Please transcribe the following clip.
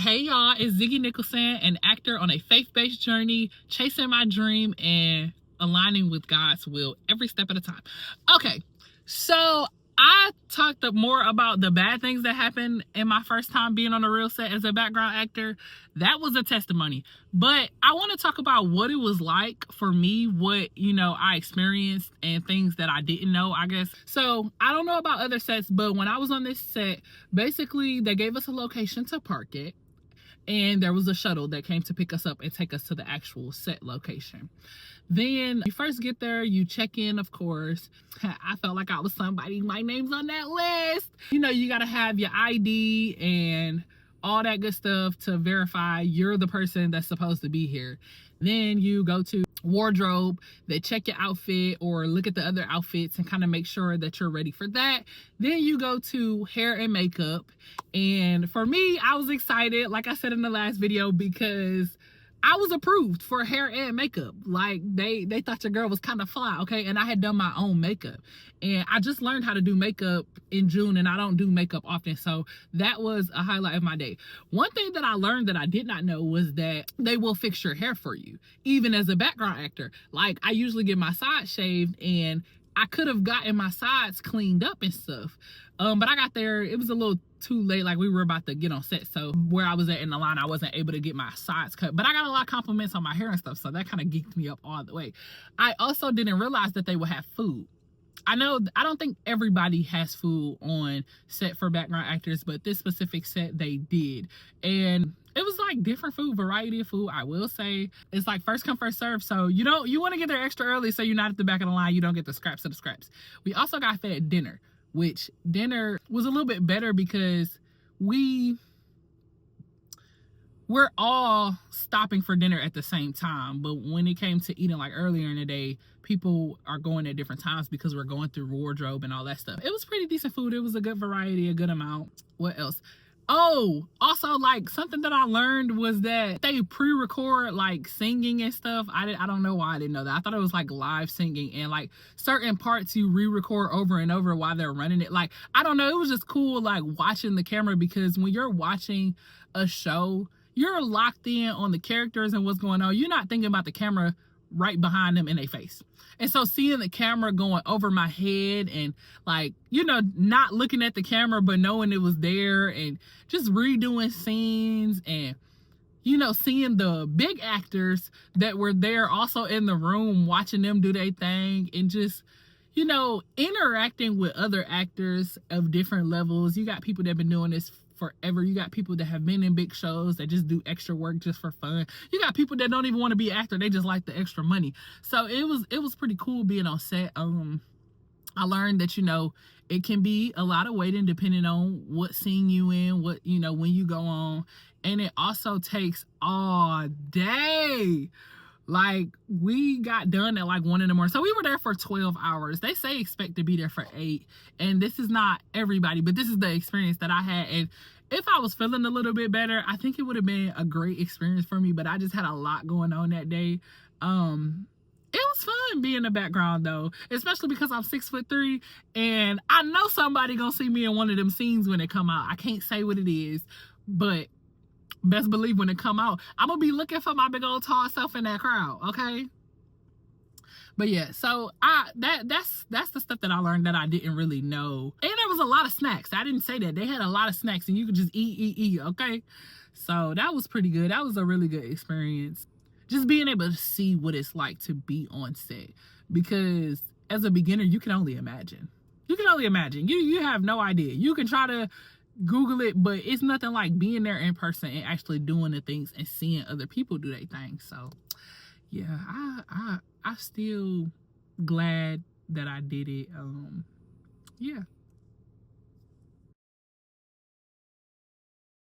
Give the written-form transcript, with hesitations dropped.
Hey y'all, it's Ziggy Nicholson, an actor on a faith-based journey, chasing my dream and aligning with God's will every step at a time. Okay, so I talked more about the bad things that happened in my first time being on a real set as a background actor. That was a testimony. But I want to talk about what it was like for me, what, I experienced and things that I didn't know, I guess. So I don't know about other sets, but when I was on this set, basically they gave us a location to park it. And there was a shuttle that came to pick us up and take us to the actual set location. Then you first get there, you check in, of course. I felt like I was somebody. My name's on that list. You got to have your ID and all that good stuff to verify you're the person that's supposed to be here. Then you go to wardrobe, they check your outfit or look at the other outfits and kind of make sure that you're ready for that. Then you go to hair and makeup. And for me, I was excited, like I said in the last video, because I was approved for hair and makeup. Like they thought your girl was kind of fly, okay? And I had done my own makeup. And I just learned how to do makeup in June, and I don't do makeup often. So that was a highlight of my day. One thing that I learned that I did not know was that they will fix your hair for you, even as a background actor. Like I usually get my sides shaved, and I could have gotten my sides cleaned up and stuff. But I got there, it was a little too late. Like we were about to get on set. So where I was at in the line, I wasn't able to get my sides cut, but I got a lot of compliments on my hair and stuff. So that kind of geeked me up all the way. I also didn't realize that they would have food. I don't think everybody has food on set for background actors, but this specific set they did. And it was like different food, variety of food. I will say it's like first come, first serve. So you want to get there extra early so you're not at the back of the line. You don't get the scraps of the scraps. We also got fed dinner, which dinner was a little bit better because we're all stopping for dinner at the same time. But when it came to eating like earlier in the day, people are going at different times because we're going through wardrobe and all that stuff. It was pretty decent food. It was a good variety, a good amount. What else? Oh, also like something that I learned was that they pre-record like singing and stuff. I don't know why I didn't know that. I thought it was like live singing, and like certain parts you re-record over and over while they're running it. Like, I don't know. It was just cool like watching the camera, because when you're watching a show, you're locked in on the characters and what's going on. You're not thinking about the camera right behind them in their face. And so seeing the camera going over my head and like, not looking at the camera, but knowing it was there, and just redoing scenes, and, seeing the big actors that were there also in the room, watching them do their thing, and just, interacting with other actors of different levels. You got people that have been doing this forever. You got people that have been in big shows that just do extra work just for fun. You got people that don't even want to be actor. They just like the extra money. So it was pretty cool being on set. I learned that, it can be a lot of waiting depending on what scene you in, what, when you go on. And it also takes all day. Like, we got done at like 1 a.m. So we were there for 12 hours. They say expect to be there for 8. And this is not everybody, but this is the experience that I had. And if I was feeling a little bit better, I think it would have been a great experience for me. But I just had a lot going on that day. It was fun being in the background though, especially because I'm 6'3", and I know somebody gonna see me in one of them scenes when it come out. I can't say what it is, but best believe when it come out, I'm gonna be looking for my big old tall self in that crowd, okay? But yeah, so that's the stuff that I learned that I didn't really know. And there was a lot of snacks. I didn't say that. They had a lot of snacks, and you could just eat, okay? So that was pretty good. That was a really good experience. Just being able to see what it's like to be on set. Because as a beginner, you can only imagine. You can only imagine. You have no idea. You can try to Google it, but it's nothing like being there in person and actually doing the things and seeing other people do their thing. So yeah, I still glad that I did it. Yeah.